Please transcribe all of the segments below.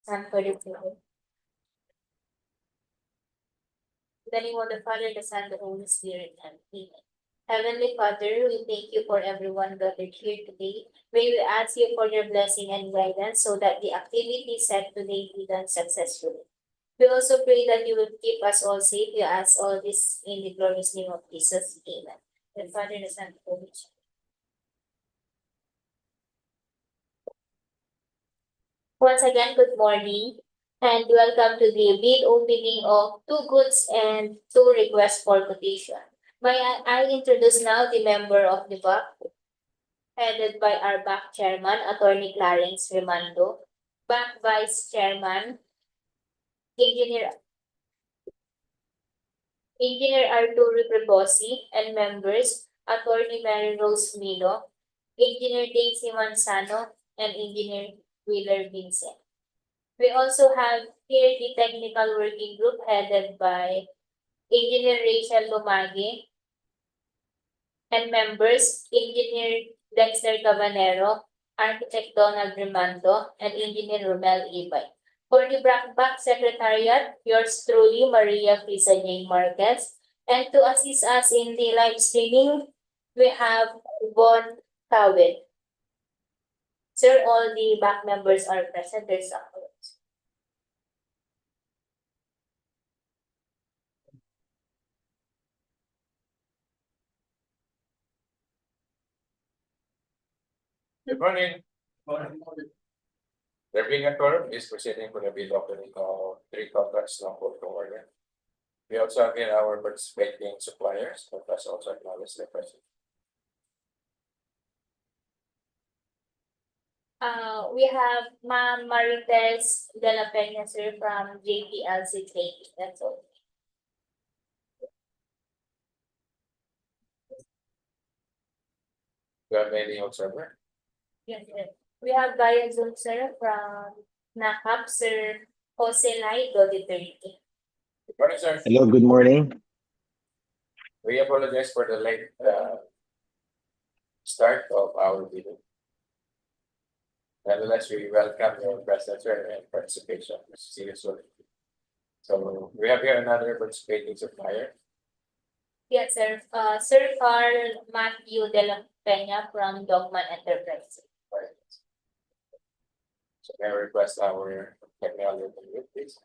And for the people. In the name of the Father, the Son, the Holy Spirit, and Amen. Heavenly Father, we thank you for everyone gathered here today. May we ask you for your blessing and guidance so that the activity set today be done successfully. We also pray that you will keep us all safe. We ask all this in the glorious name of Jesus. Amen. The Father, the Son, and the Holy Spirit. Once again, good morning and welcome to the bid opening of two goods and two requests for quotation. May I introduce now the member of the BAC, headed by our BAC chairman, Attorney Clarence Remando, BAC vice chairman, Engineer Arturo Rebosi, and members, Attorney Mary Rose Milo, Engineer Daisy Manzano, and Engineer Wheeler Vincent. We also have here the technical working group headed by Engineer Rachel Lumagi and members Engineer Dexter Cabanero, Architect Donald Remando, and Engineer Romel Ibay. For the back Secretariat, yours truly, Maria Frisa J. Marquez. And to assist us in the live streaming, we have Von Tawid. Sir, all the back members are present. There's a Good morning. The Rebid Forum is proceeding for the bid opening of three contracts now for order. We also have here our participating suppliers, but let's also acknowledge the presence. We have Ma'am Marites de la Peña, sir, from JPLC Training. That's all. We have any observer. Yes, sir. We have via Zoom, sir, from NACAP, sir Jose Laido de Turkey. Good morning, sir. Hello, good morning. We apologize for the late start of our meeting. Nevertheless, we welcome your presence and participation. See you soon. So we have here another participating supplier. Yes, sir. Sir Carl Matthew de la Peña from Dogman Enterprises. So may I request our technology engineer, please?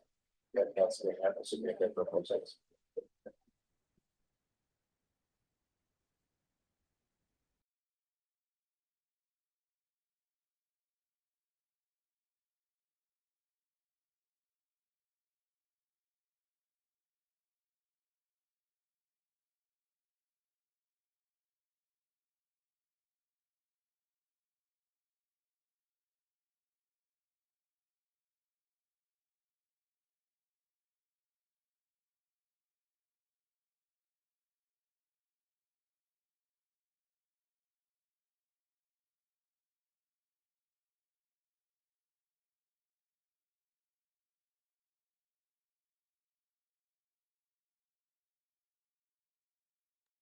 That helps me have a submitted proposals.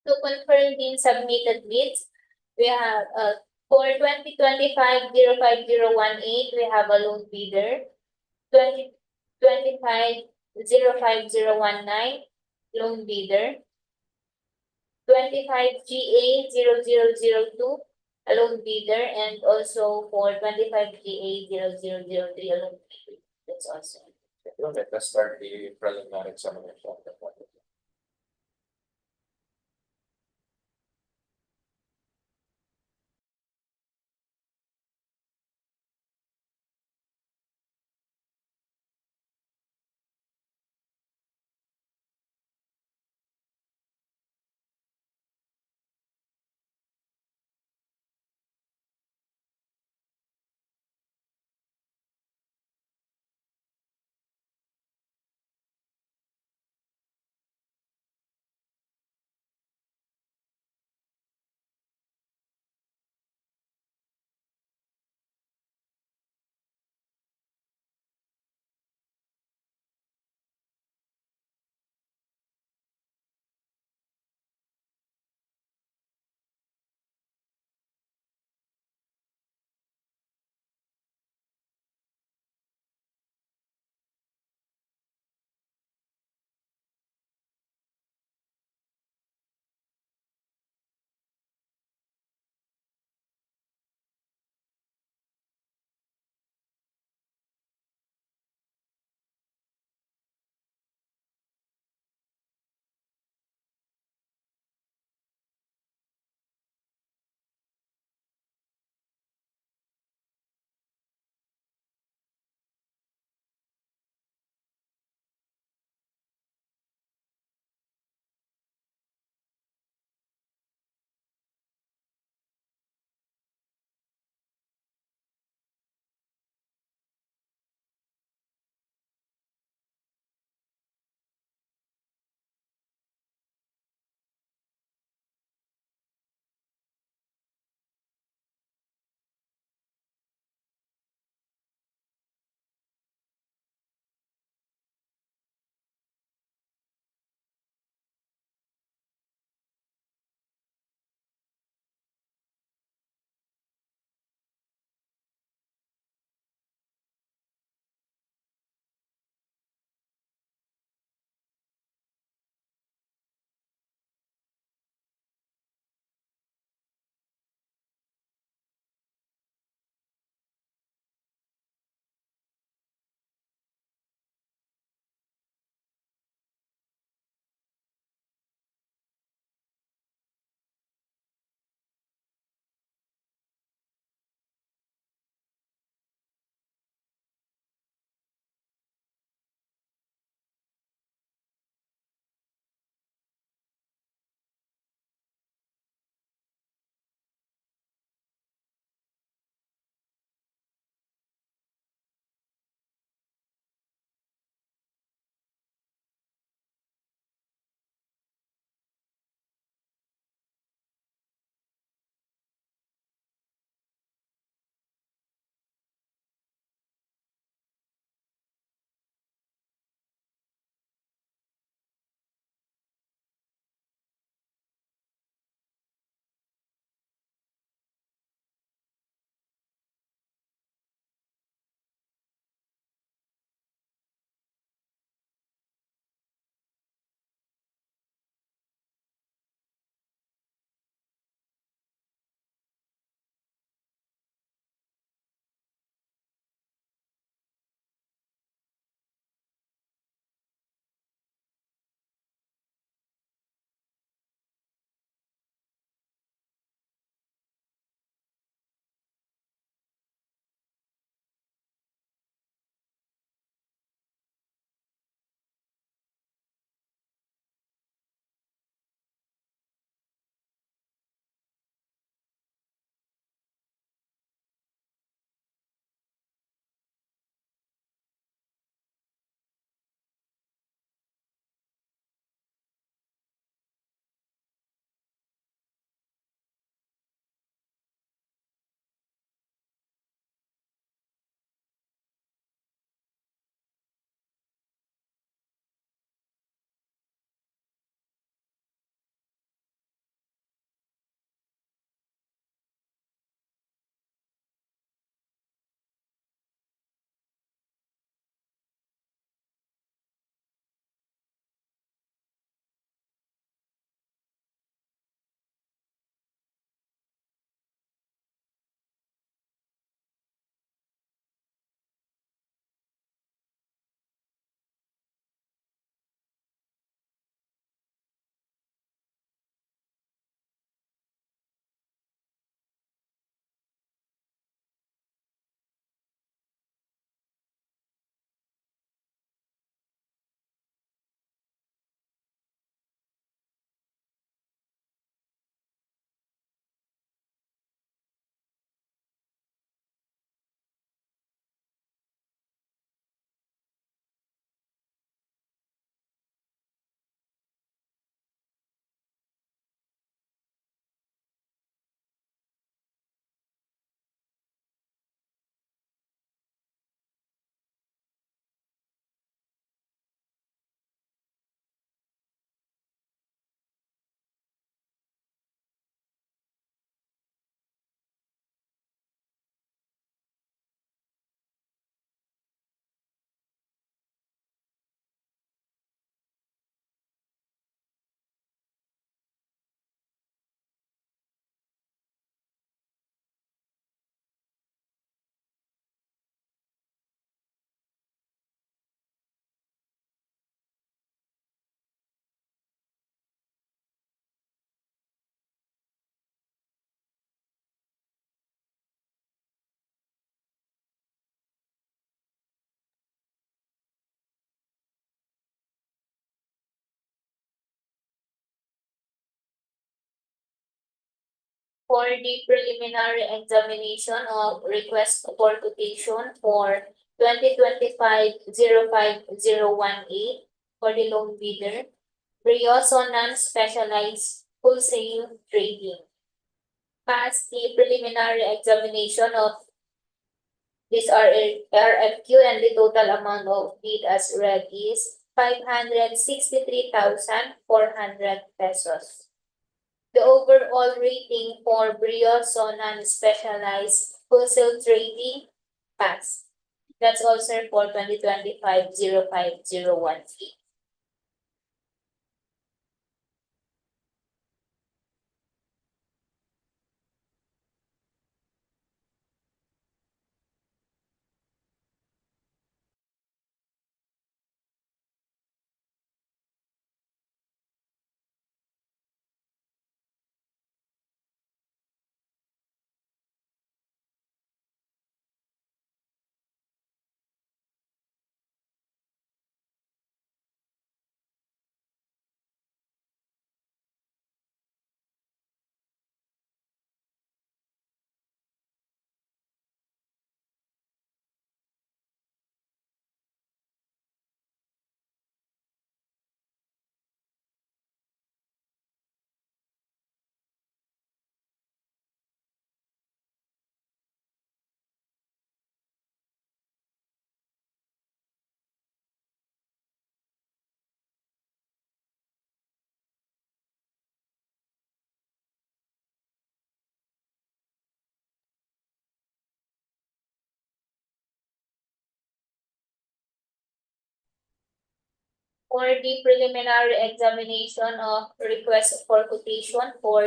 To confirm the submitted bids, we have for 2025-05018, we have a loan bidder. 2025-05019, loan bidder. 25GA0002, a loan bidder, and also for 25GA0003, a loan bidder. That's also. Let us start the preliminary examination of the project. for the preliminary examination of request for quotation for 2025-05018 for the loan bidder, Brioso non-specialized wholesale trading. Pass the preliminary examination of this RFQ and the total amount of bid as read is 563,400 pesos. The overall rating for Brioso non-specialized wholesale trading pass. That's also for 2025-05018. For the preliminary examination of request for quotation for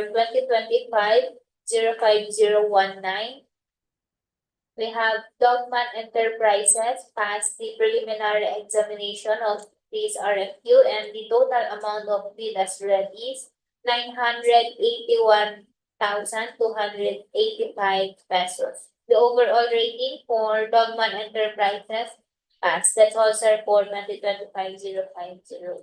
2025-05019, we have Dogman Enterprises pass the preliminary examination of this RFQ and the total amount of bid as read is 981,285 pesos. The overall rating for Dogman Enterprises pass. That's also for 2025-05019.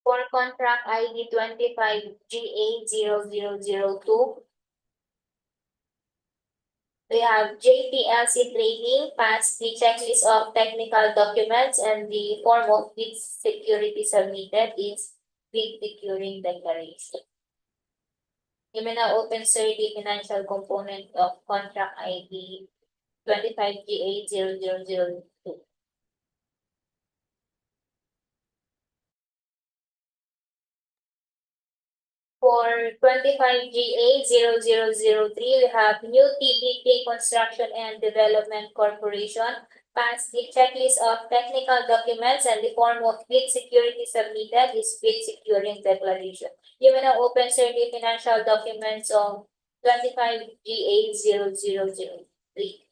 For contract ID 25GA0002, we have JPLC Trading passed the checklist of technical documents and the form of bid security submitted is bid securing declaration. You may now open, sir, the financial component of contract ID 25GA0002. For 25GA0003, we have New TBP Construction and Development Corporation passed the checklist of technical documents and the form of bid security submitted is bid securing declaration. You may now open, sir, the financial documents of 25GA0003.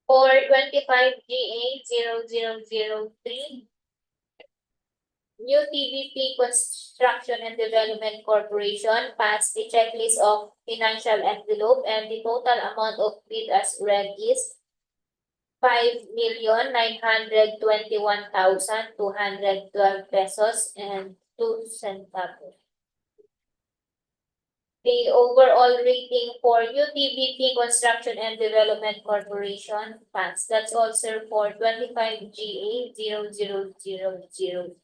For 25GA0003, UTBP Construction and Development Corporation passed the checklist of financial envelope, and the total amount of bid as read is 5,921,212 pesos and 2 centavos. The overall rating for UTBP Construction and Development Corporation passed. That's all, sir, for 25GA0003.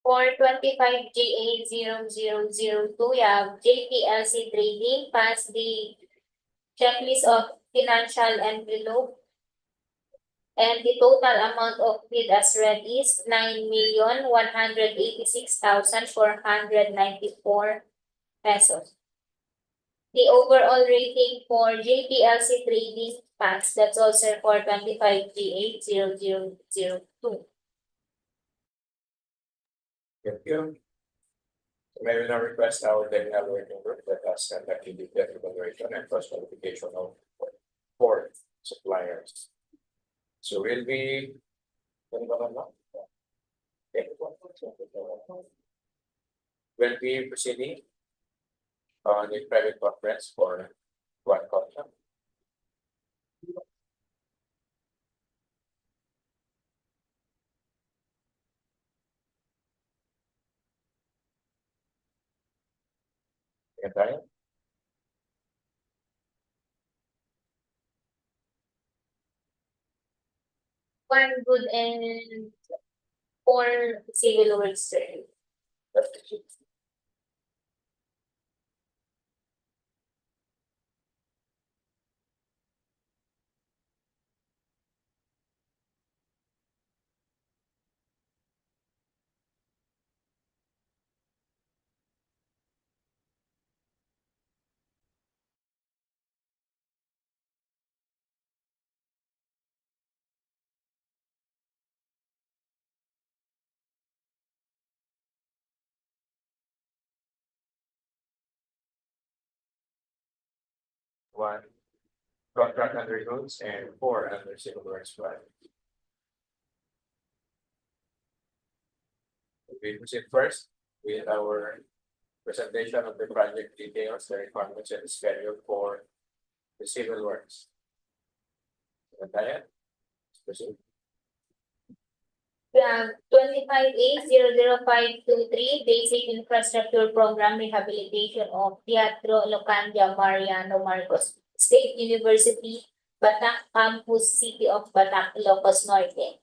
For 25GA0002, you have JPLC Trading passed the checklist of financial envelope, and the total amount of bid as read is 9,186,494 pesos. The overall rating for JPLC Trading passed. That's all, sir, for 25GA0002. Thank you. May we now request our technical working group that has conducted the debt evaluation and cost qualification of 4 suppliers. So we'll be. We'll be proceeding on a private conference for one contract. Cagayan. One good and 4 civil works, sir. One contract under roads and 4 under civil works plan. We proceed first with our presentation of the project details, the requirements and schedule for the civil works. Cagayan. Proceed. We have 25A00523, Basic Infrastructure Program Rehabilitation of Teatro, Ilocandia, Mariano, Marcos State University, Batac Campus, City of Batac, Ilocos, Norte.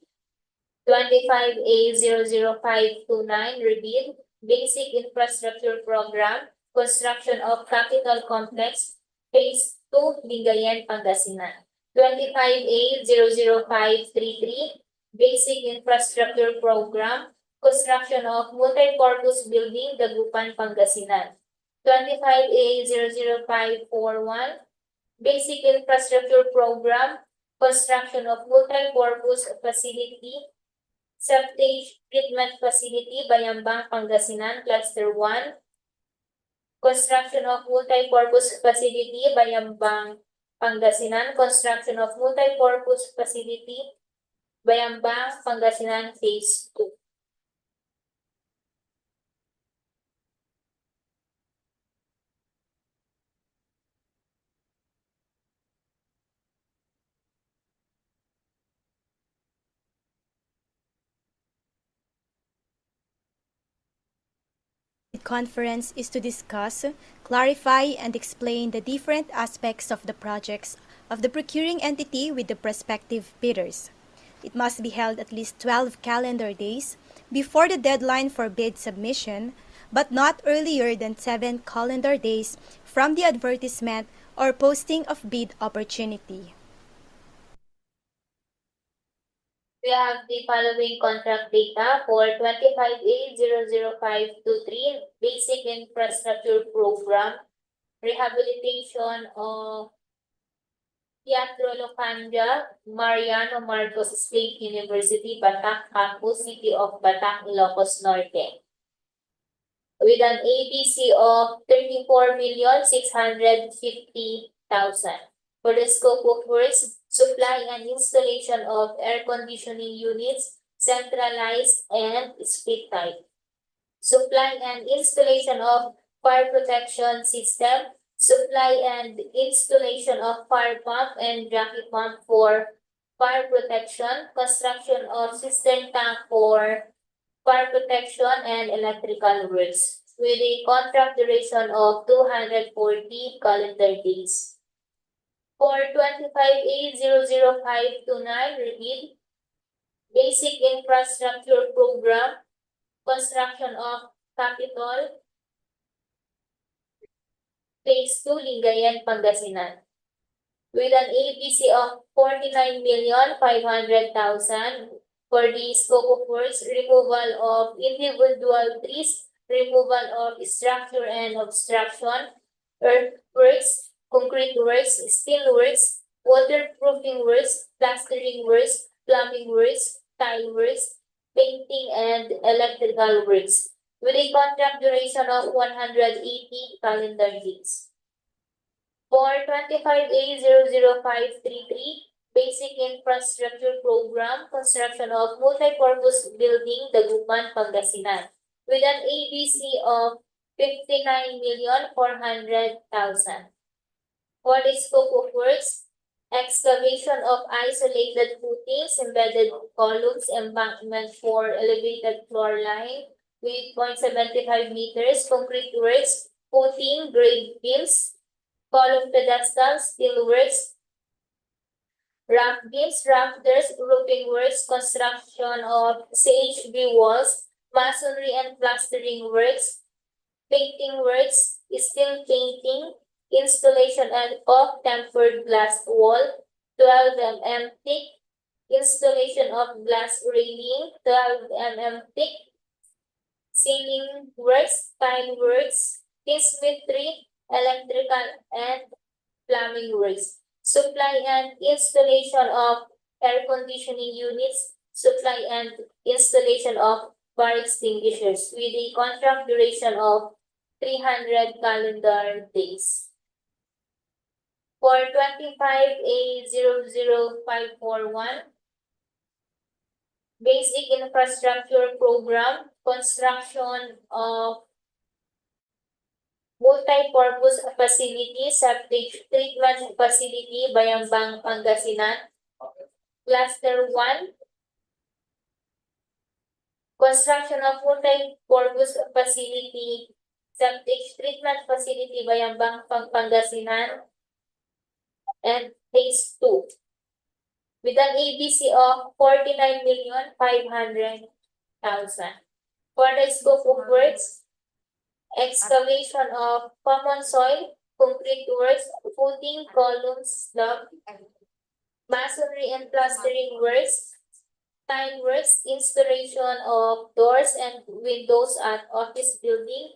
25A00529, Rebid, Basic Infrastructure Program, Construction of Capital Complex, Phase 2, Lingayen, Pangasinan. 25A00533, Basic Infrastructure Program, Construction of Multipurpose Building, Dagupan, Pangasinan. 25A00541, Basic Infrastructure Program, Construction of Multipurpose Facility, Septage Treatment Facility, Bayambang, Pangasinan, Cluster 1. Construction of Multipurpose Facility, Bayambang, Pangasinan. Construction of Multipurpose Facility, Bayambang, Pangasinan, Phase 2. Conference is to discuss, clarify, and explain the different aspects of the projects of the procuring entity with the prospective bidders. It must be held at least 12 calendar days before the deadline for bid submission, but not earlier than 7 calendar days from the advertisement or posting of bid opportunity. We have the following contract data for 25A00523, Basic Infrastructure Program, Rehabilitation of Teatro, Ilocandia, Mariano Marcos State University, Batac Campus, City of Batac, Ilocos, Norte. With an ABC of 34,650,000. For the scope of works, supply and installation of air conditioning units, centralized and split type. Supply and installation of fire protection system, supply and installation of fire pump and jockey pump for fire protection, construction of cistern tank for fire protection and electrical works, with a contract duration of 240 calendar days. For 25A00529, Rebid, Basic Infrastructure Program, Construction of Capitol, Phase 2, Lingayen, Pangasinan. With an ABC of 49,500,000 for the scope of works, removal of individual trees, removal of structure and obstruction, earthworks, concrete works, steel works, waterproofing works, plastering works, plumbing works, tile works, painting and electrical works, with a contract duration of 180 calendar days. For 25A00533, Basic Infrastructure Program, Construction of Multipurpose Building, Dagupan, Pangasinan, with an ABC of 59,400,000. For the scope of works, excavation of isolated footings, embedded columns, embankment for elevated floor line with 0.75 meters, concrete works, footing, grade beams, column pedestals, steel works, raft beams, rafters, roofing works, construction of CHB walls, masonry and plastering works, painting works, steel painting, installation of tempered glass wall, 12 mm thick, installation of glass railing, 12 mm thick, ceiling works, tile works, symmetry, electrical and plumbing works, supply and installation of air conditioning units, supply and installation of fire extinguishers, with a contract duration of 300 calendar days. For 25A00541, Basic Infrastructure Program, Construction of Multipurpose Facility, Septage Treatment Facility, Bayambang, Pangasinan. Cluster 1, Construction of Multipurpose Facility, Septage Treatment Facility, Bayambang, Pangasinan. And Phase 2, with an ABC of 49,500,000. For the scope of works, excavation of common soil, concrete works, footing, columns, slab, masonry and plastering works, tile works, installation of doors and windows at office building,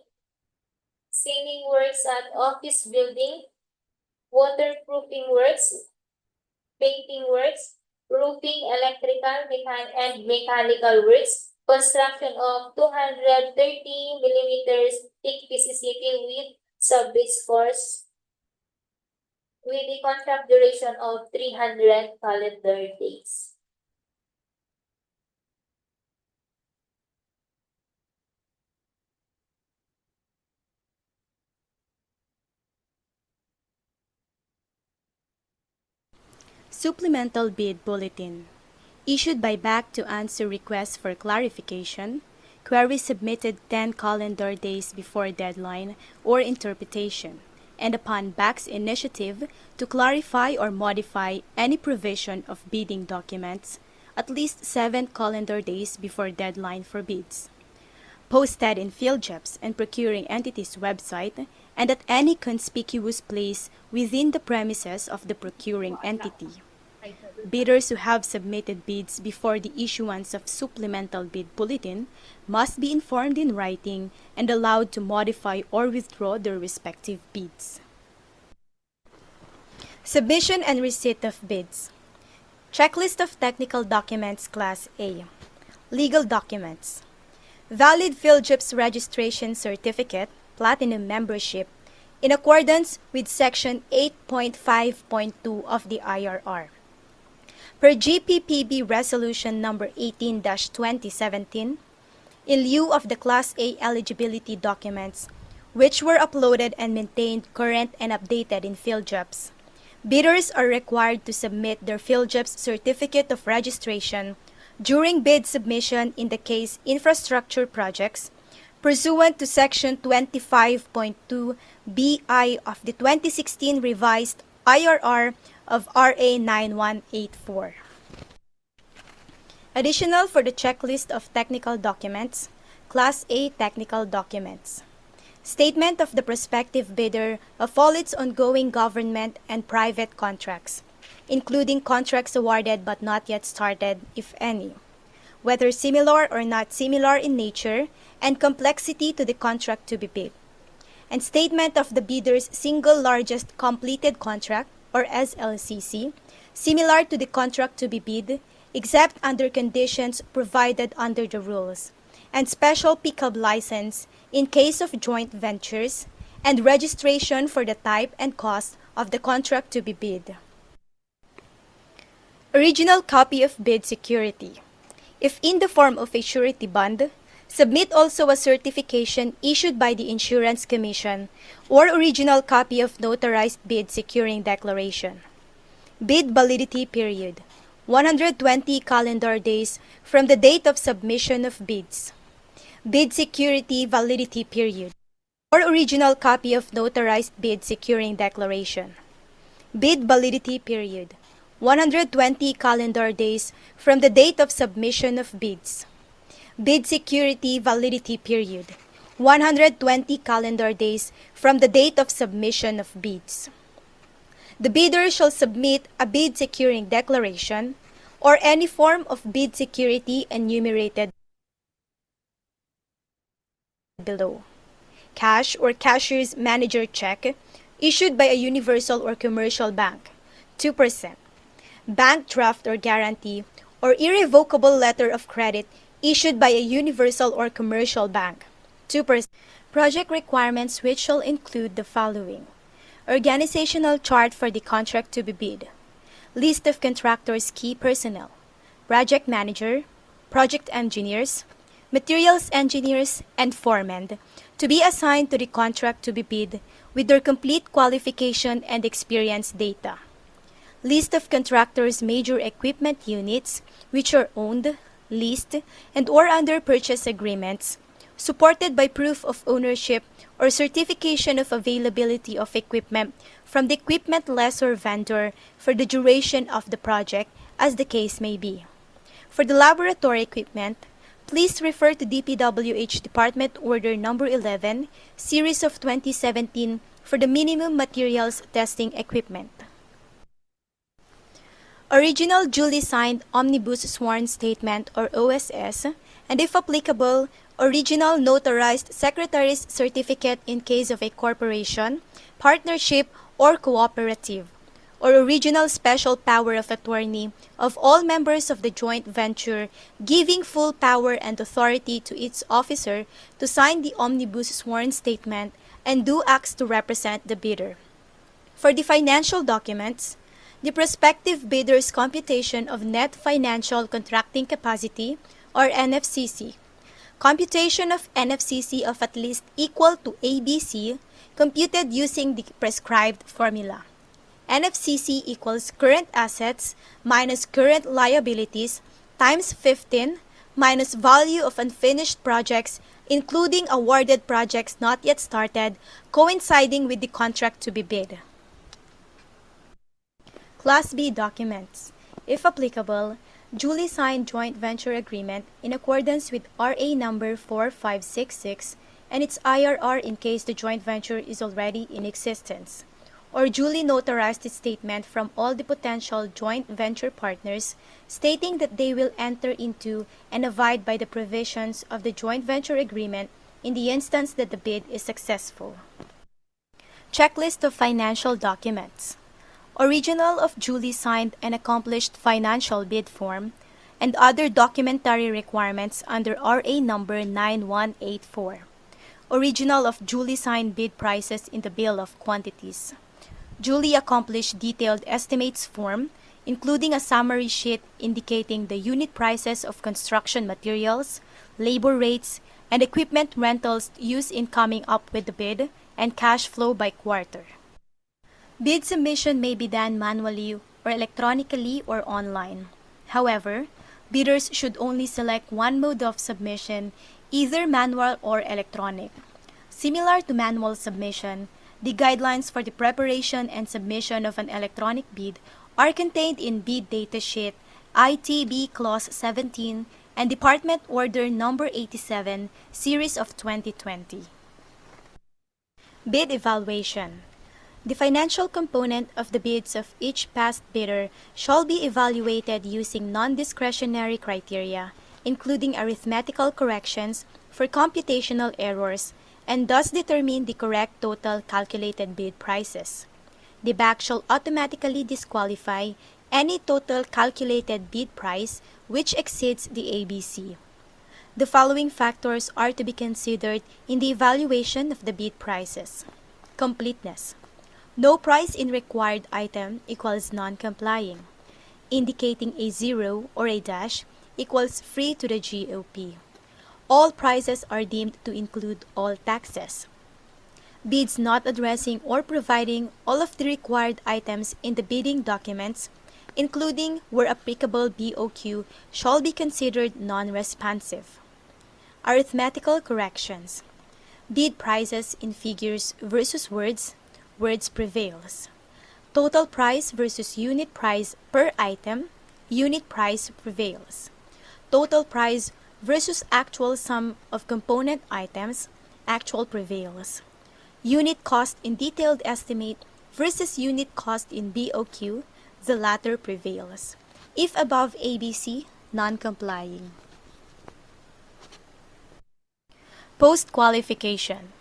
ceiling works at office building, waterproofing works, painting works, roofing, electrical, and mechanical works, construction of 230 millimeters thick PCCP with sub-base force with a contract duration of 300 calendar days. Supplemental Bid Bulletin issued by BAC to answer requests for clarification, queries submitted 10 calendar days before deadline or interpretation, and upon BAC's initiative to clarify or modify any provision of bidding documents at least 7 calendar days before deadline for bids. Posted in FieldJobs and procuring entity's website and at any conspicuous place within the premises of the procuring entity. Bidders who have submitted bids before the issuance of supplemental bid bulletin must be informed in writing and allowed to modify or withdraw their respective bids. Submission and receipt of bids. Checklist of technical documents Class A. Legal documents. Valid FieldJobs registration certificate, platinum membership, in accordance with Section 8.5.2 of the IRR. Per GPPB Resolution Number 18-2017, in lieu of the Class A eligibility documents, which were uploaded and maintained current and updated in FieldJobs, bidders are required to submit their FieldJobs certificate of registration during bid submission in the case infrastructure projects, pursuant to Section 25.2 BI of the 2016 revised IRR of RA 9184. Additional for the checklist of technical documents, Class A technical documents. Statement of the prospective bidder of all its ongoing government and private contracts, including contracts awarded but not yet started, if any, whether similar or not similar in nature and complexity to the contract to be bid. And statement of the bidder's single largest completed contract, or SLCC, similar to the contract to be bid, except under conditions provided under the rules, and special pickup license in case of joint ventures, and registration for the type and cost of the contract to be bid. Original copy of bid security. If in the form of a surety bond, submit also a certification issued by the Insurance Commission or original copy of notarized bid securing declaration. Bid validity period, 120 calendar days from the date of submission of bids. Bid security validity period, or original copy of notarized bid securing declaration. Bid validity period, 120 calendar days from the date of submission of bids. Bid security validity period, 120 calendar days from the date of submission of bids. The bidder shall submit a bid securing declaration or any form of bid security enumerated below. Cash or cashier's manager check issued by a universal or commercial bank, 2%. Bank draft or guarantee or irrevocable letter of credit issued by a universal or commercial bank, 2%. Project requirements which shall include the following: organizational chart for the contract to be bid, list of contractors' key personnel, project manager, project engineers, materials engineers, and foremen to be assigned to the contract to be bid with their complete qualification and experience data. List of contractors' major equipment units which are owned, leased, and or under purchase agreements, supported by proof of ownership or certification of availability of equipment from the equipment lessor vendor for the duration of the project, as the case may be. For the laboratory equipment, please refer to DPWH Department Order Number 11, Series of 2017 for the minimum materials testing equipment. Original duly signed Omnibus Sworn Statement or OSS, and if applicable, original notarized Secretary's Certificate in case of a corporation, partnership, or cooperative, or original special power of attorney of all members of the joint venture, giving full power and authority to its officer to sign the Omnibus Sworn Statement and do acts to represent the bidder. For the financial documents, the prospective bidder's computation of net financial contracting capacity, or NFCC, computation of NFCC of at least equal to ABC, computed using the prescribed formula. NFCC equals current assets minus current liabilities times 15 minus value of unfinished projects, including awarded projects not yet started, coinciding with the contract to be bid. Class B documents. If applicable, duly signed joint venture agreement in accordance with RA number 4566 and its IRR in case the joint venture is already in existence, or duly notarized statement from all the potential joint venture partners stating that they will enter into and abide by the provisions of the joint venture agreement in the instance that the bid is successful. Checklist of financial documents. Original of duly signed and accomplished financial bid form, and other documentary requirements under RA number 9184. Original of duly signed bid prices in the bill of quantities. Duly accomplished detailed estimates form, including a summary sheet indicating the unit prices of construction materials, labor rates, and equipment rentals used in coming up with the bid, and cash flow by quarter. Bid submission may be done manually or electronically or online. However, bidders should only select one mode of submission, either manual or electronic. Similar to manual submission, the guidelines for the preparation and submission of an electronic bid are contained in Bid Datasheet ITB Clause 17 and Department Order Number 87, Series of 2020. Bid Evaluation. The financial component of the bids of each past bidder shall be evaluated using non-discretionary criteria, including arithmetical corrections for computational errors, and thus determine the correct total calculated bid prices. The BAC shall automatically disqualify any total calculated bid price which exceeds the ABC. The following factors are to be considered in the evaluation of the bid prices. Completeness. No price in required item equals non-complying. Indicating a zero or a dash equals free to the GOP. All prices are deemed to include all taxes. Bids not addressing or providing all of the required items in the bidding documents, including where applicable BOQ, shall be considered non-responsive. Arithmetical corrections. Bid prices in figures versus words prevails. Total price versus unit price per item, unit price prevails. Total price versus actual sum of component items, actual prevails. Unit cost in detailed estimate versus unit cost in BOQ, the latter prevails. If above ABC, non-complying. Post-qualification.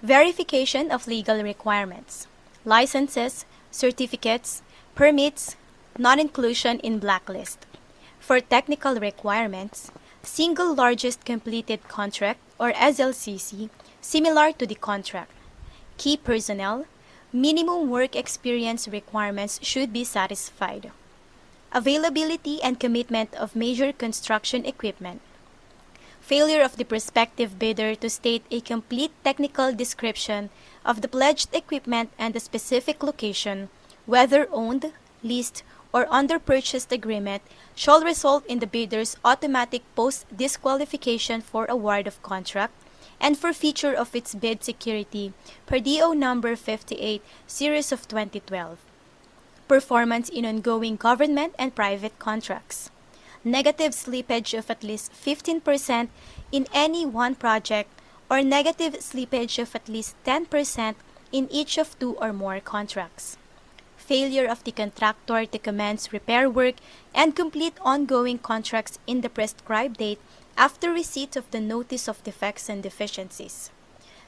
Verification of legal requirements. Licenses, certificates, permits, non-inclusion in blacklist. For technical requirements, single largest completed contract or SLCC similar to the contract. Key personnel, minimum work experience requirements should be satisfied. Availability and commitment of major construction equipment. Failure of the prospective bidder to state a complete technical description of the pledged equipment and the specific location, whether owned, leased, or under purchased agreement, shall result in the bidder's automatic post-disqualification for award of contract and forfeiture of its bid security per DO number 58, series of 2012. Performance in ongoing government and private contracts. Negative slippage of at least 15% in any one project or negative slippage of at least 10% in each of two or more contracts. failure of the contractor to commence repair work and complete ongoing contracts in the prescribed date after receipt of the notice of defects and deficiencies.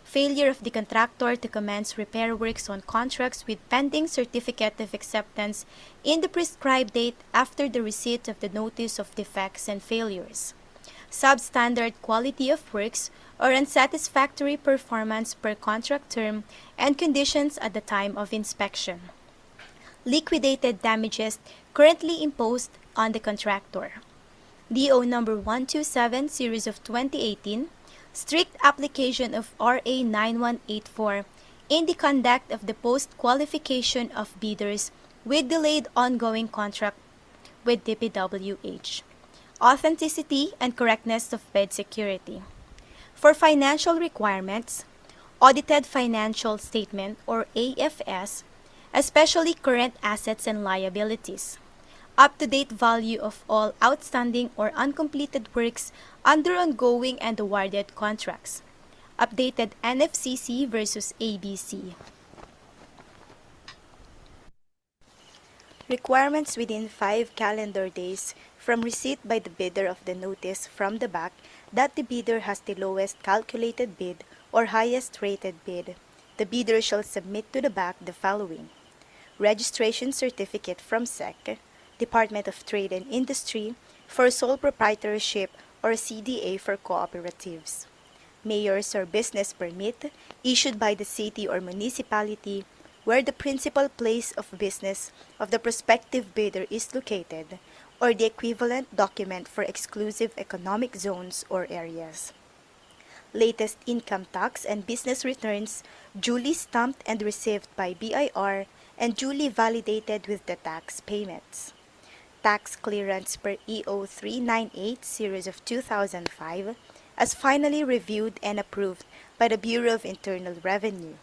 Failure of the contractor to commence repair works on contracts with pending certificate of acceptance in the prescribed date after the receipt of the notice of defects and failures. Substandard quality of works or unsatisfactory performance per contract term and conditions at the time of inspection. Liquidated damages currently imposed on the contractor. DO number 127 series of 2018, strict application of RA 9184 in the conduct of the post-qualification of bidders with delayed ongoing contract with DPWH. Authenticity and correctness of bid security. For financial requirements, audited financial statement or AFS, especially current assets and liabilities. Up-to-date value of all outstanding or uncompleted works under ongoing and awarded contracts. Updated NFCC versus ABC. Requirements within 5 calendar days from receipt by the bidder of the notice from the BAC that the bidder has the lowest calculated bid or highest rated bid. The bidder shall submit to the BAC the following: registration certificate from SEC, Department of Trade and Industry, for sole proprietorship or CDA for cooperatives. Mayor's or business permit issued by the city or municipality where the principal place of business of the prospective bidder is located, or the equivalent document for exclusive economic zones or areas. Latest income tax and business returns duly stamped and received by BIR and duly validated with the tax payments. Tax clearance per EO 398 series of 2005 as finally reviewed and approved by the Bureau of Internal Revenue.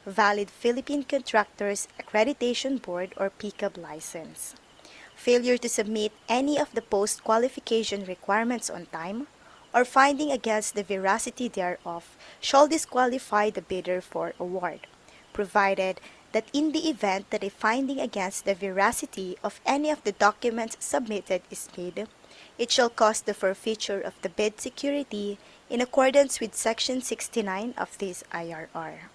Valid Philippine Contractors Accreditation Board or PCAB license. Failure to submit any of the post-qualification requirements on time, or finding against the veracity thereof shall disqualify the bidder for award, provided that in the event that a finding against the veracity of any of the documents submitted is made, it shall cause the forfeiture of the bid security in accordance with Section 69 of this IRR.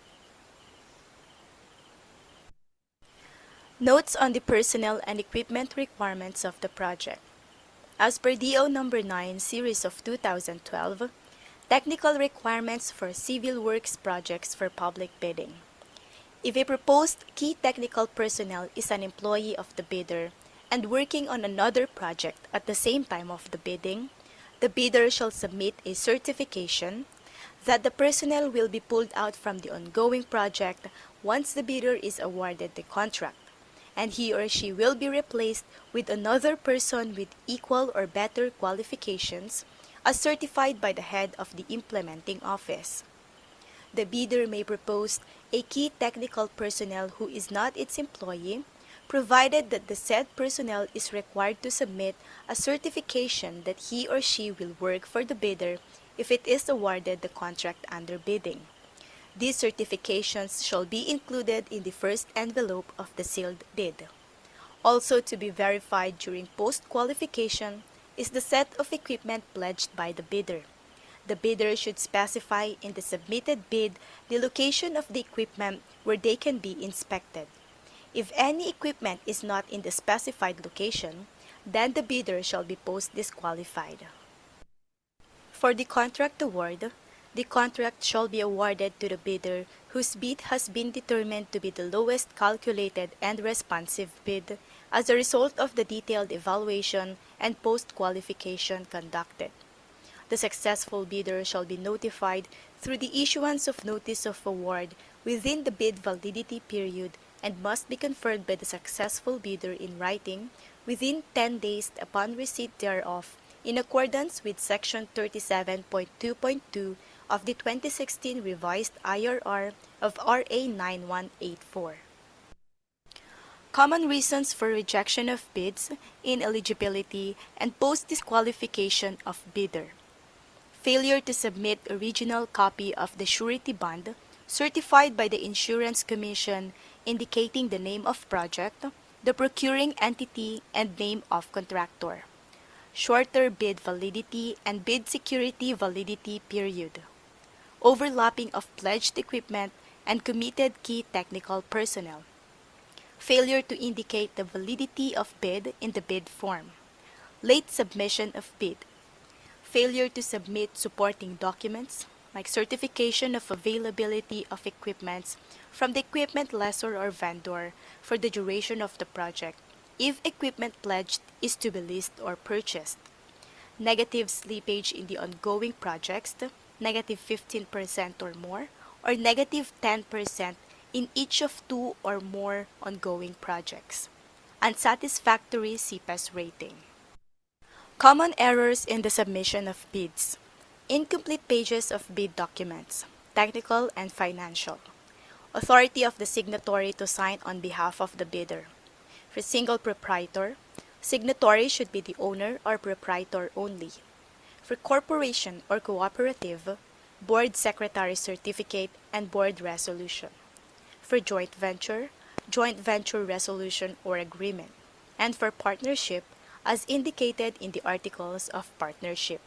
Notes on the personnel and equipment requirements of the project. As per DO number 9 series of 2012, technical requirements for civil works projects for public bidding. If a proposed key technical personnel is an employee of the bidder and working on another project at the same time of the bidding, the bidder shall submit a certification that the personnel will be pulled out from the ongoing project once the bidder is awarded the contract, and he or she will be replaced with another person with equal or better qualifications as certified by the head of the implementing office. The bidder may propose a key technical personnel who is not its employee, provided that the said personnel is required to submit a certification that he or she will work for the bidder if it is awarded the contract under bidding. These certifications shall be included in the first envelope of the sealed bid. Also to be verified during post-qualification is the set of equipment pledged by the bidder. The bidder should specify in the submitted bid the location of the equipment where they can be inspected. If any equipment is not in the specified location, then the bidder shall be post-disqualified. For the contract award, the contract shall be awarded to the bidder whose bid has been determined to be the lowest calculated and responsive bid as a result of the detailed evaluation and post-qualification conducted. The successful bidder shall be notified through the issuance of notice of award within the bid validity period and must be conferred by the successful bidder in writing within 10 days upon receipt thereof in accordance with Section 37.2.2 of the 2016 revised IRR of RA 9184. Common reasons for rejection of bids, ineligibility, and post-disqualification of bidder. Failure to submit original copy of the surety bond certified by the Insurance Commission indicating the name of project, the procuring entity, and name of contractor. Shorter bid validity and bid security validity period. Overlapping of pledged equipment and committed key technical personnel. Failure to indicate the validity of bid in the bid form. Late submission of bid. Failure to submit supporting documents like certification of availability of equipments from the equipment lessor or vendor for the duration of the project if equipment pledged is to be leased or purchased. Negative slippage in the ongoing projects, negative 15% or more, or negative 10% in each of two or more ongoing projects. Unsatisfactory CPAS rating. Common errors in the submission of bids. Incomplete pages of bid documents, technical and financial. Authority of the signatory to sign on behalf of the bidder. For single proprietor, signatory should be the owner or proprietor only. For corporation or cooperative, board secretary certificate and board resolution. For joint venture resolution or agreement. And for partnership, as indicated in the articles of partnership.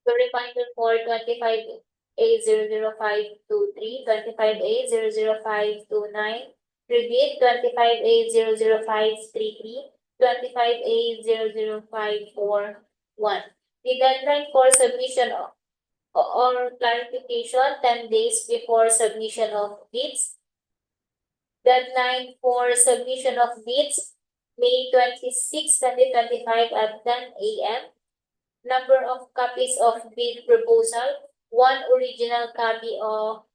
The reminder for 25A00523, 25A00529, Rebid 25A00533, 25A00541. The deadline for submission or clarification 10 days before submission of bids. Deadline for submission of bids May 26, 2025 at 10 a.m. Number of copies of bid proposal, one original copy of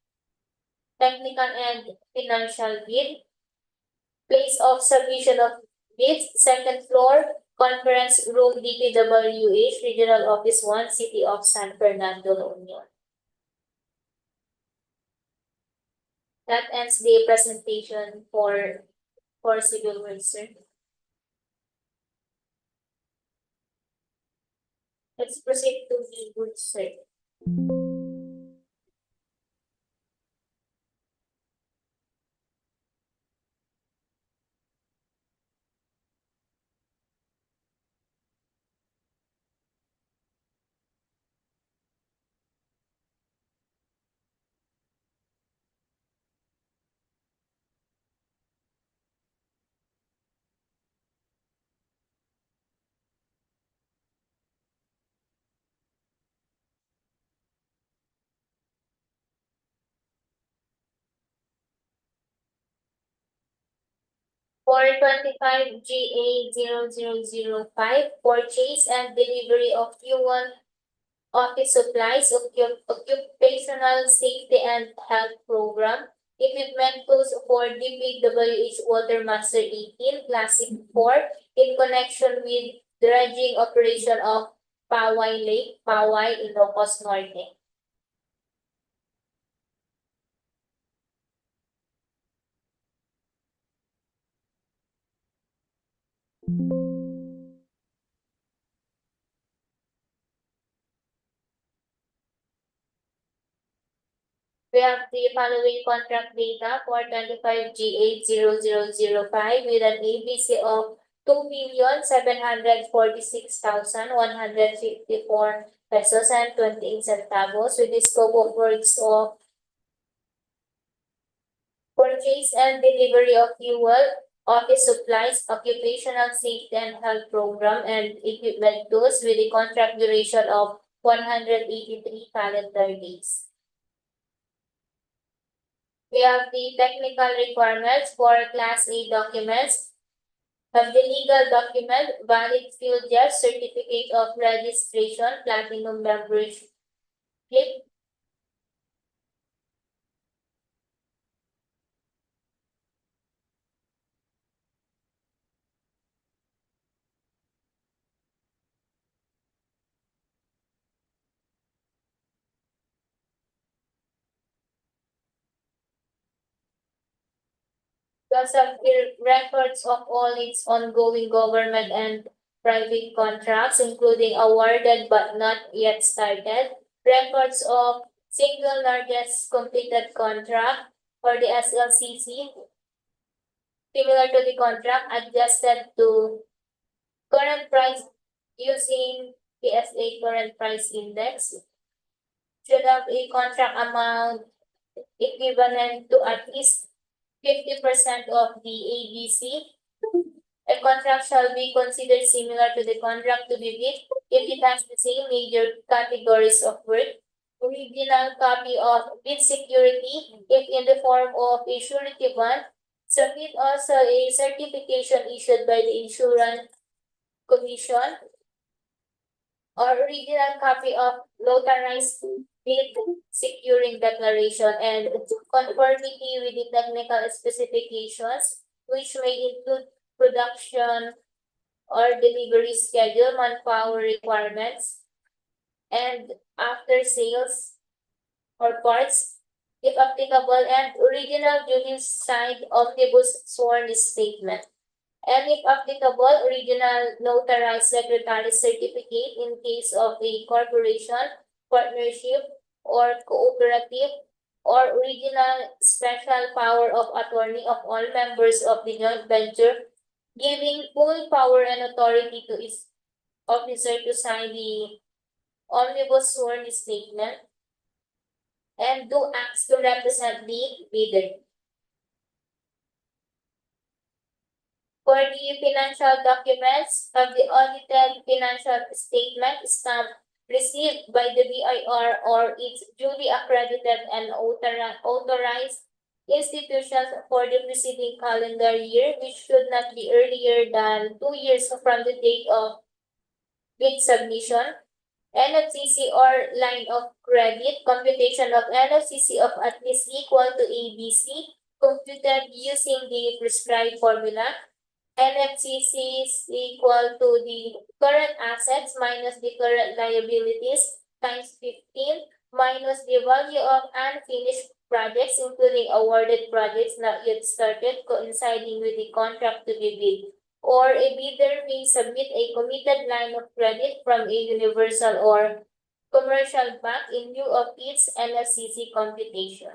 technical and financial bid. Place of submission of bids, second floor, conference room DPWH, Regional Office 1, City of San Fernando, La Union. That ends the presentation for civil works, sir. Let's proceed to the goods, sir. For 25GA0005, purchase and delivery of fuel, office supplies, occupational safety and health program, equipment tools for DPWH Watermaster 18, Classic 4, in connection with dredging operation of Paway Lake, Paway, Ilocos, Norte. We have the following contract data for 25G80005 with an ABC of 2,746,154 pesos and 28 centavos with the scope of works of purchase and delivery of fuel, office supplies, occupational safety and health program, and equipment tools with the contract duration of 183 calendar days. We have the technical requirements for Class A documents. Have the legal document, valid field jet, certificate of registration, platinum membership. Plus have the records of all its ongoing government and private contracts, including awarded but not yet started, records of single largest completed contract for the SLCC, similar to the contract adjusted to current price using PSA current price index, should have a contract amount equivalent to at least 50% of the ABC. A contract shall be considered similar to the contract to be bid if it has the same major categories of work. Original copy of bid security if in the form of a surety bond. Submit also a certification issued by the Insurance Commission or original copy of notarized bid securing declaration and conformity with the technical specifications, which may include production or delivery schedule, manpower requirements, and after sales or parts, if applicable, and original duly signed omnibus sworn statement. And if applicable, original notarized secretary certificate in case of a corporation, partnership, or cooperative, or original special power of attorney of all members of the joint venture, giving full power and authority to its officer to sign the omnibus sworn statement and do acts to represent the bidder. For the financial documents of the audited financial statement stamped received by the BIR or its duly accredited and authorized institutions for the preceding calendar year, which should not be earlier than 2 years from the date of bid submission. NFCC or line of credit, computation of NFCC of at least equal to ABC, computed using the prescribed formula. NFCC is equal to the current assets minus the current liabilities times 15 minus the value of unfinished projects, including awarded projects not yet started, coinciding with the contract to be bid. Or a bidder may submit a committed line of credit from a universal or commercial bank in lieu of its NFCC computation.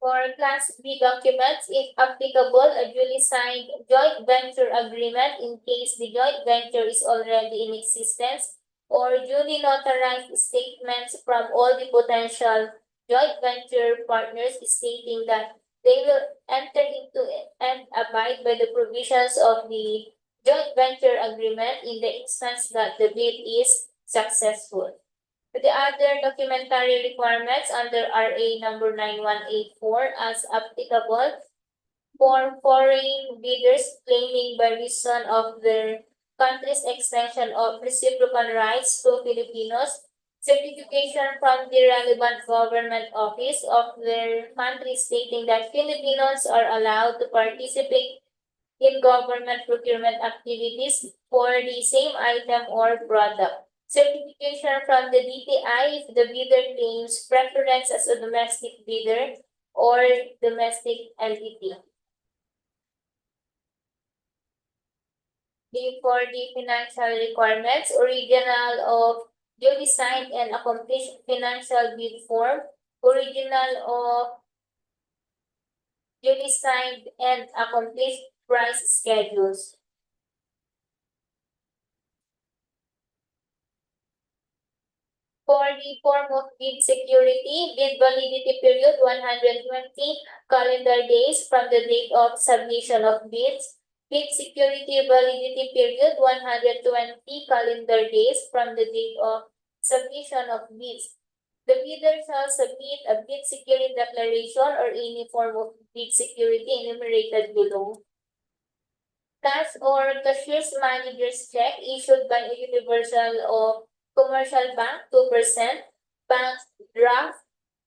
For Class B documents, if applicable, a duly signed joint venture agreement in case the joint venture is already in existence, or duly notarized statements from all the potential joint venture partners stating that they will enter into and abide by the provisions of the joint venture agreement in the instance that the bid is successful. The other documentary requirements under RA number 9184 as applicable for foreign bidders claiming by reason of their country's extension of reciprocal rights to Filipinos, certification from the relevant government office of their country stating that Filipinos are allowed to participate in government procurement activities for the same item or product. Certification from the DTI if the bidder claims preference as a domestic bidder or domestic entity. For the financial requirements, original of duly signed and accomplished financial bid form, original of duly signed and accomplished price schedules. For the form of bid security, bid validity period 120 calendar days from the date of submission of bids. Bid security validity period 120 calendar days from the date of submission of bids. The bidder shall submit a bid security declaration or any form of bid security enumerated below. Cash or cashier's manager's check issued by a universal of commercial bank 2%, bank draft,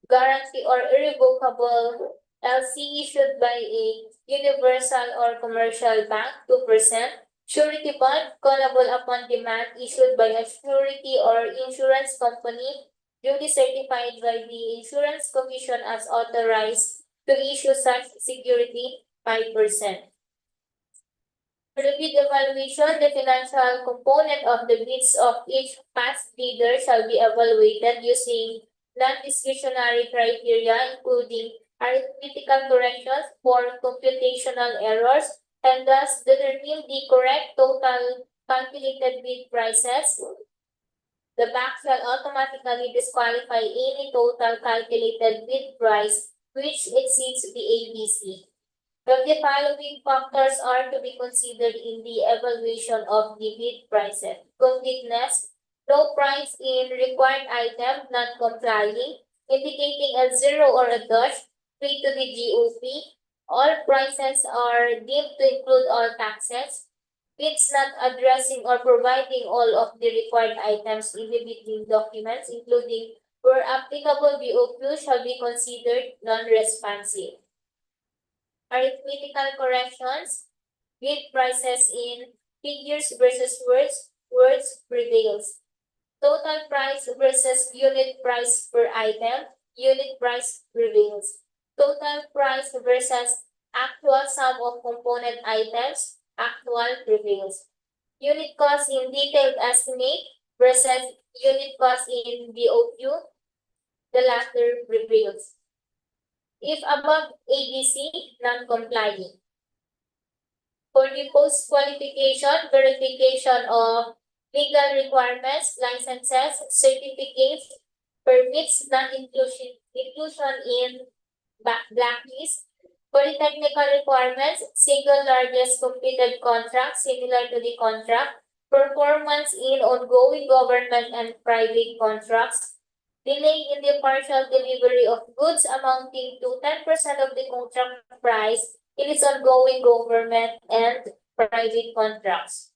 guarantee or irrevocable LC issued by a universal or commercial bank 2%, Surety bond callable upon demand issued by a surety or insurance company duly certified by the Insurance Commission as authorized to issue such security 5%. For the bid evaluation, the financial component of the bids of each past bidder shall be evaluated using non-discretionary criteria including arithmetical corrections for computational errors and thus determine the correct total calculated bid prices. The bank shall automatically disqualify any total calculated bid price which exceeds the ABC. From the following factors are to be considered in the evaluation of the bid prices: completeness, low price in required item not complying, indicating a zero or a dash, free to the GOP. All prices are deemed to include all taxes. Bids not addressing or providing all of the required items in the bidding documents, including where applicable BOQ, shall be considered non-responsive. Arithmetical corrections, bid prices in figures versus words prevails. Total price versus unit price per item, unit price prevails. Total price versus actual sum of component items, actual prevails. Unit cost in detailed estimate versus unit cost in BOQ, the latter prevails. If above ABC, non-complying. For the post-qualification, verification of legal requirements, licenses, certificates, permits, non-inclusion in blacklist. For the technical requirements, single largest completed contract similar to the contract, performance in ongoing government and private contracts, delay in the partial delivery of goods amounting to 10% of the contract price in its ongoing government and private contracts.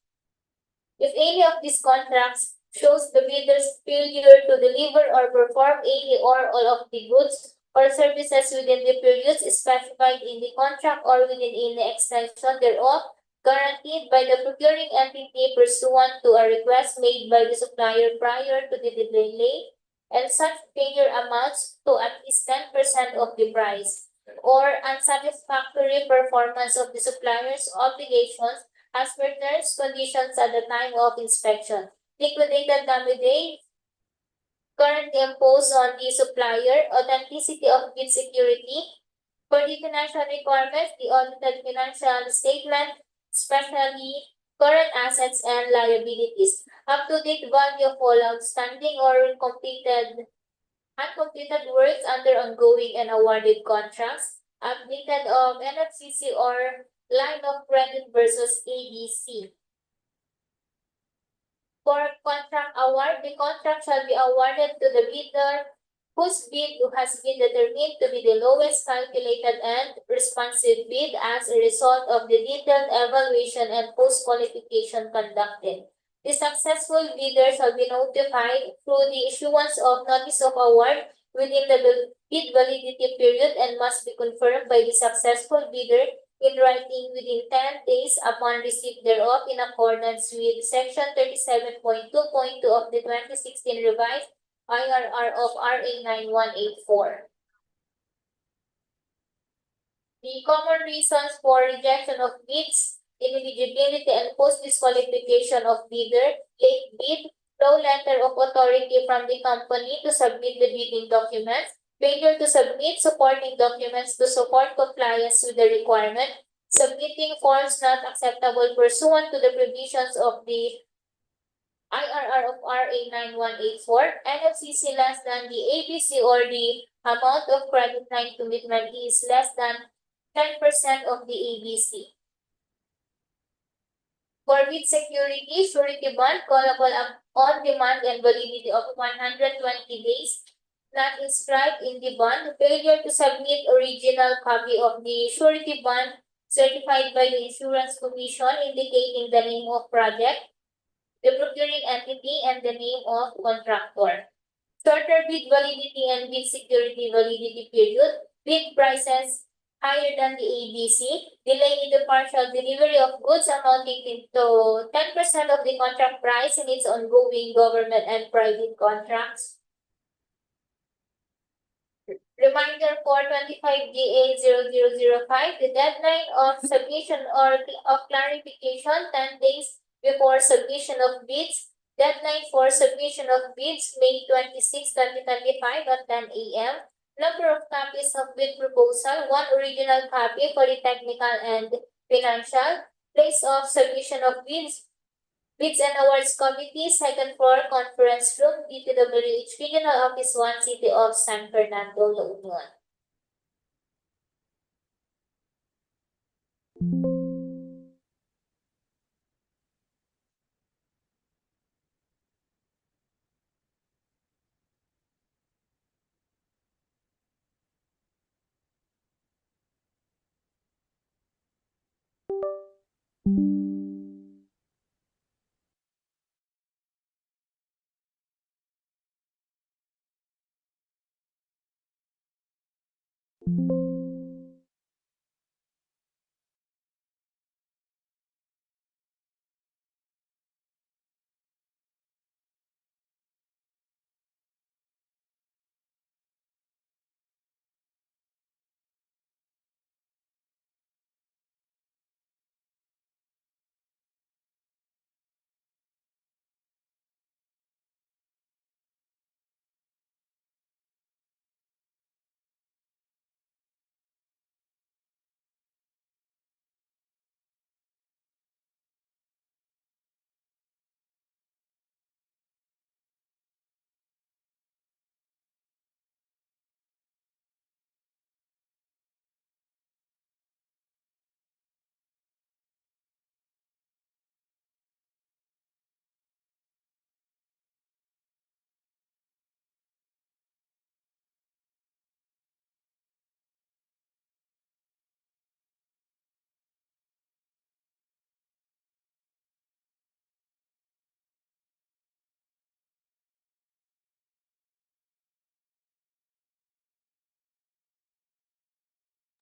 If any of these contracts shows the bidder's failure to deliver or perform any or all of the goods or services within the periods specified in the contract or within any extension thereof, guaranteed by the procuring entity pursuant to a request made by the supplier prior to the delay, and such failure amounts to at least 10% of the price, or unsatisfactory performance of the supplier's obligations as per terms, conditions at the time of inspection. Liquidated damages currently imposed on the supplier, authenticity of bid security. For the financial requirements, the audited financial statement, especially current assets and liabilities, up-to-date value of all outstanding or uncompleted works under ongoing and awarded contracts, updated of NFCC or line of credit versus ABC. For contract award, the contract shall be awarded to the bidder whose bid has been determined to be the lowest calculated and responsive bid as a result of the detailed evaluation and post-qualification conducted. The successful bidder shall be notified through the issuance of notice of award within the bid validity period and must be confirmed by the successful bidder in writing within 10 days upon receipt thereof in accordance with Section 37.2.2 of the 2016 revised IRR of RA 9184. The common reasons for rejection of bids, ineligibility and post-disqualification of bidder, late bid, no letter of authority from the company to submit the bidding documents, failure to submit supporting documents to support compliance with the requirement, submitting forms not acceptable pursuant to the provisions of the IRR of RA 9184, NFCC less than the ABC or the amount of credit line commitment is less than 10% of the ABC. For bid security, surety bond callable on demand and validity of 120 days, not inscribed in the bond, failure to submit original copy of the surety bond certified by the Insurance Commission indicating the name of project, the procuring entity, and the name of contractor. Shorter bid validity and bid security validity period, bid prices higher than the ABC, delay in the partial delivery of goods amounting to 10% of the contract price in its ongoing government and private contracts. Reminder for 25 GA 0005, the deadline of submission or of clarification 10 days before submission of bids. Deadline for submission of bids May 26, 2025 at 10 a.m. Number of copies of bid proposal, one original copy for the technical and financial. Place of submission of bids and Awards Committee, second floor, conference room, DPWH Regional Office 1, City of San Fernando, La Union.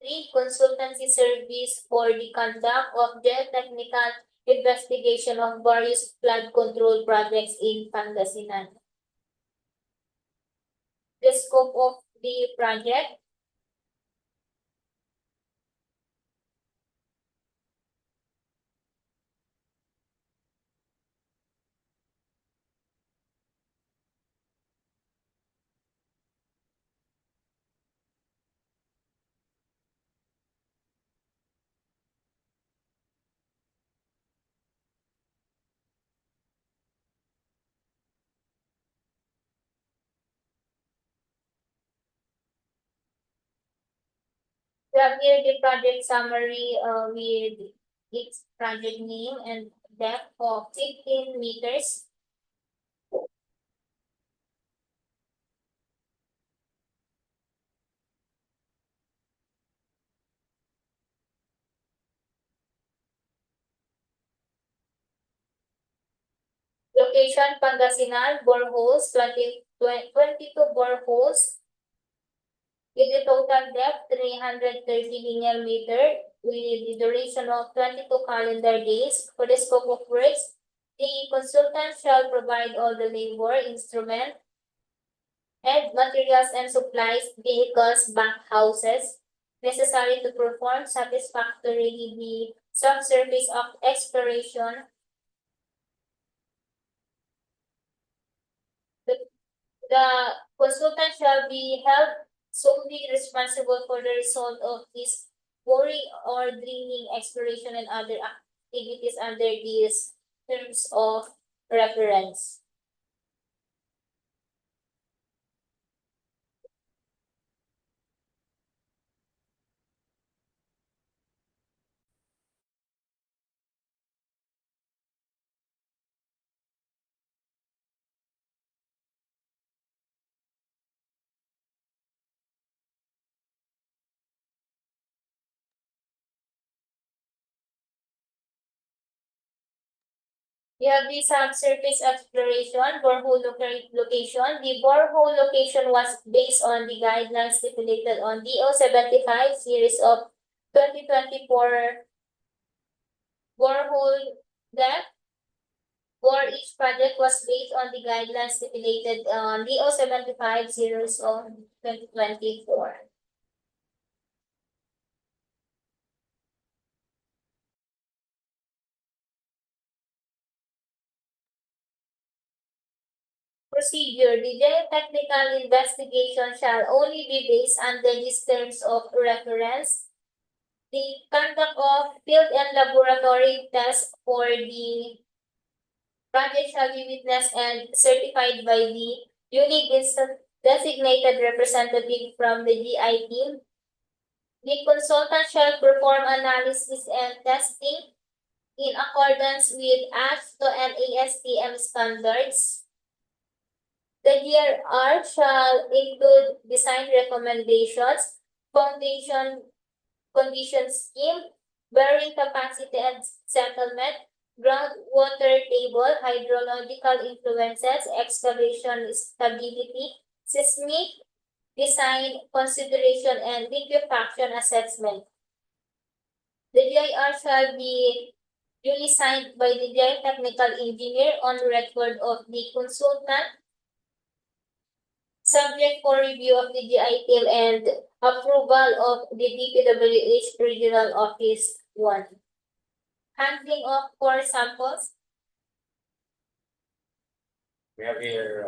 Three, consultancy service for the conduct of geotechnical investigation of various flood control projects in Pangasinan. The scope of the project, we have here the project summary with its project name and depth of 15 meters. Location, Pangasinan, boreholes, 22 boreholes, with a total depth 330 linear meter, with the duration of 22 calendar days. For the scope of works, the consultant shall provide all the labor, instrument, and materials and supplies, vehicles, bank houses necessary to perform satisfactorily the subsurface of exploration. The consultant shall be held solely responsible for the result of his quarry or drilling, exploration, and other activities under these terms of reference. You have the subsurface exploration, borehole location. The borehole location was based on the guidelines stipulated on DO 75 series of 2024 borehole depth. For each project was based on the guidelines stipulated on DO 75 series of 2024. Procedure. The geotechnical investigation shall only be based on these terms of reference. The conduct of field and laboratory tests for the project shall be witnessed and certified by the duly designated representative from the GI team. The consultant shall perform analysis and testing in accordance with ASTO and ASTM standards. The DRR shall include design recommendations, foundation condition scheme, bearing capacity and settlement, groundwater table, hydrological influences, excavation stability, seismic design consideration, and liquefaction assessment. The DIR shall be duly signed by the geotechnical engineer on record of the consultant, subject for review of the GI team and approval of the DPWH Regional Office 1. Handling of core samples. We have here,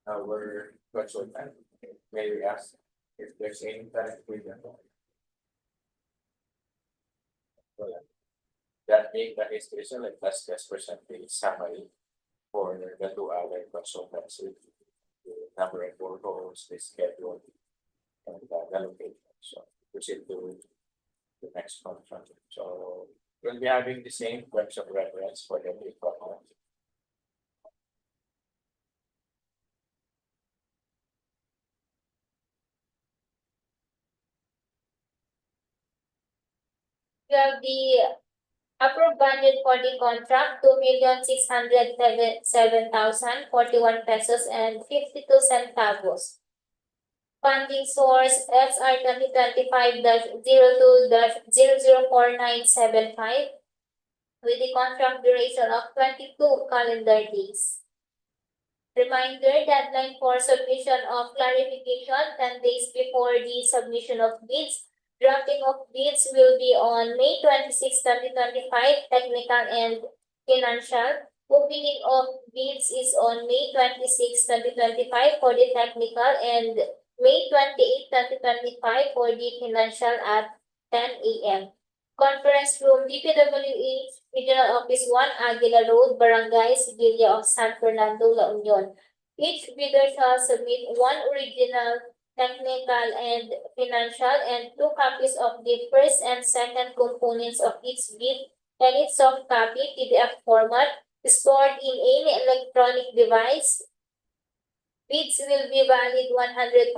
our consultant. May we ask if there's any time with them? Well, that being the case, there is a like plus percentage summary for the two other consultants with the number of boreholes, the schedule, and the location. So proceed to the next contract. So we'll be having the same webs of reference for the three contracts. You have the approved budget for the contract, 2,607,041 pesos and 52 centavos. Funding source XR 2025-02-004975 with the contract duration of 22 calendar days. Reminder, deadline for submission of clarification 10 days before the submission of bids. Drafting of bids will be on May 26, 2025, technical and financial. Opening of bids is on May 26, 2025 for the technical and May 28, 2025 for the financial at 10 a.m. Conference room, DPWH Regional Office 1, Aguila Road, Barangay Sevilla of San Fernando, La Union. Each bidder shall submit one original technical and financial and 2 copies of the first and second components of each bid and its soft copy PDF format stored in any electronic device. Bids will be valid 120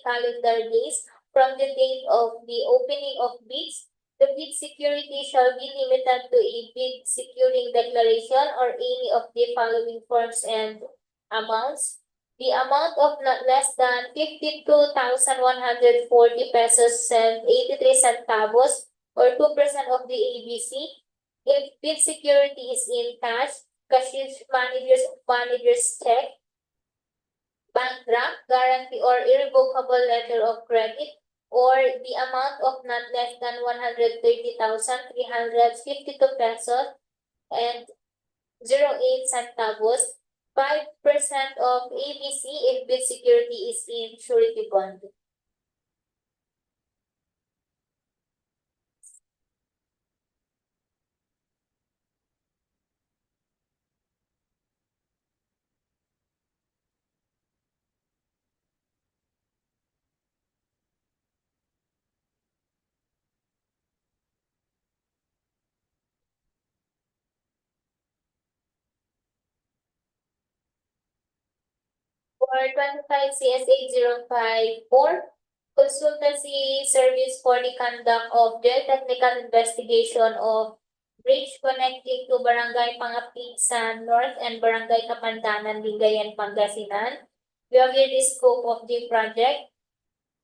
calendar days from the date of the opening of bids. The bid security shall be limited to a bid securing declaration or any of the following forms and amounts. The amount of not less than 52,140 pesos and 83 centavos or 2% of the ABC. If bid security is in cash, cashier's manager's check, bank draft, guarantee or irrevocable letter of credit, or the amount of not less than 130,352 pesos and 08 centavos. 5% of ABC if bid security is in surety bond. For 25 CSA 054, consultancy service for the conduct of geotechnical investigation of bridge connecting to Barangay Pangasinan North and Barangay Kapandanan, Lingayen, Pangasinan. We have here the scope of the project.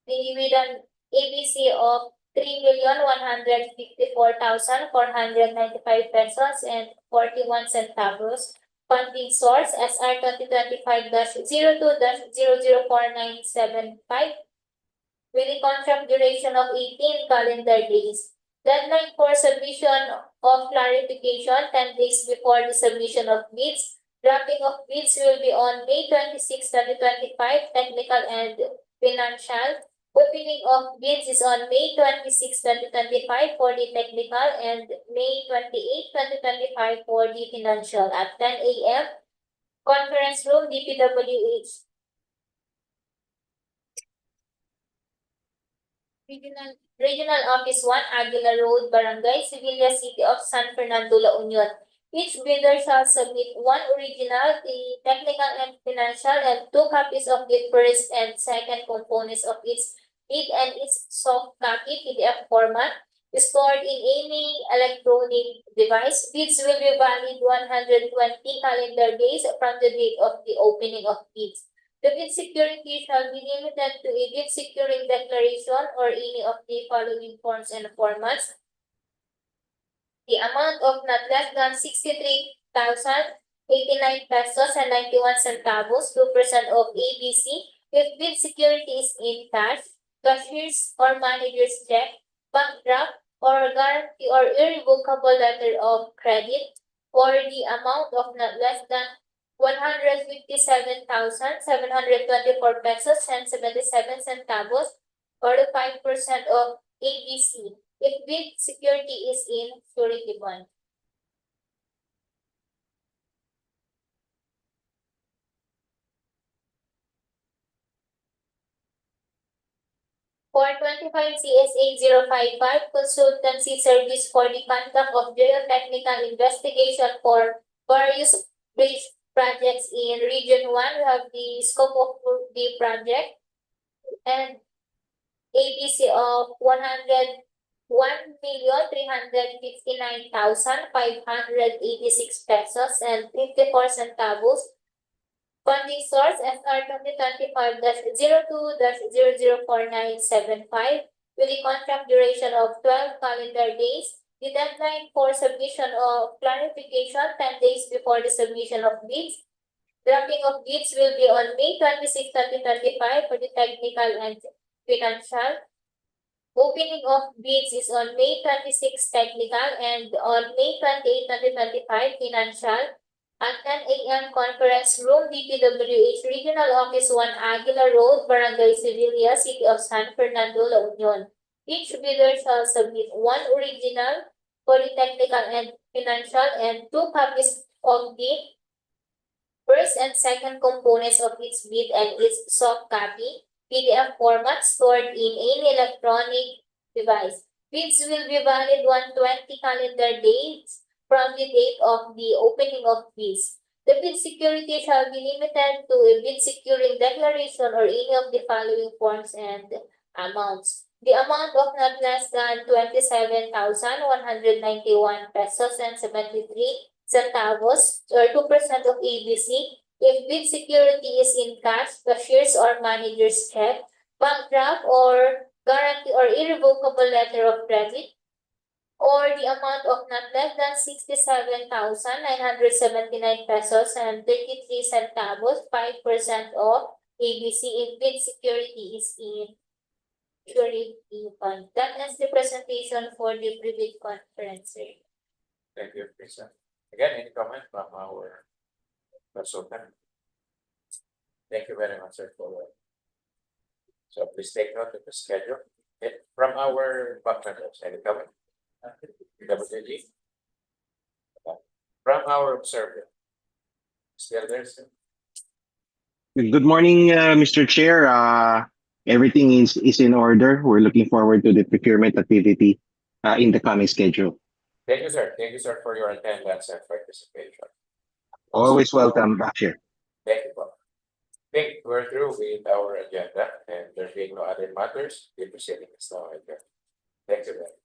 With an ABC of 3,154,495 pesos and 41 centavos. Funding source SR 2025-02-004975 with a contract duration of 18 calendar days. Deadline for submission of clarification 10 days before the submission of bids. Drafting of bids will be on May 26, 2025, technical and financial. Opening of bids is on May 26, 2025 for the technical and May 28, 2025 for the financial at 10 a.m. Conference room, DPWH. Regional Office 1, Aguila Road, Barangay Sevilla, City of San Fernando, La Union. Each bidder shall submit one original, the technical and financial, and 2 copies of the first and second components of its bid and its soft copy PDF format stored in any electronic device. Bids will be valid 120 calendar days from the date of the opening of bids. The bid security shall be limited to a bid securing declaration or any of the following forms and formats. The amount of not less than 63,089 pesos and 91 centavos, 2% of ABC. If bid security is in cash, cashier's or manager's check, bank draft, or guarantee or irrevocable letter of credit, or the amount of not less than 157,724 pesos and 77 centavos, or the 5% of ABC. If bid security is in surety bond. For 25 CSA 055, consultancy service for the conduct of geotechnical investigation for various bridge projects in Region 1. We have the scope of the project and ABC of 1,359,586 pesos and 54 centavos. Funding source SR 2025-02-004975 with a contract duration of 12 calendar days. The deadline for submission of clarification 10 days before the submission of bids. Drafting of bids will be on May 26, 2025 for the technical and financial. Opening of bids is on May 26 technical and on May 28, 2025 financial. At 10 a.m. Conference Room, DPWH Regional Office 1, Aguila Road, Barangay Sevilla, City of San Fernando, La Union. Each bidder shall submit one original for the technical and financial and 2 copies of the first and second components of its bid and its soft copy, PDF format stored in any electronic device. Bids will be valid 120 calendar days from the date of the opening of bids. The bid security shall be limited to a bid securing declaration or any of the following forms and amounts. The amount of not less than 27,191 pesos and 73 centavos or 2% of ABC. If bid security is in cash, cashier's or manager's check, bank draft or guarantee or irrevocable letter of credit, or the amount of not less than 67,979 pesos and 33 centavos, 5% of ABC if bid security is in surety fund. That is the presentation for the Rebid conference. Thank you, Lisa. Again, any comment from our consultant? Thank you very much, sir, for that. So please take note of the schedule. Okay. From our partners, any comment? WG? From our observer. Still there, sir? Good morning, Mr. Chair. Everything is in order. We're looking forward to the procurement activity in the coming schedule. Thank you, sir. Thank you, sir, for your attendance and participation. Always welcome back here. Thank you, Bob. I think we're through with our agenda, and there being no other matters, the proceeding is now adjourned. Thank you very much.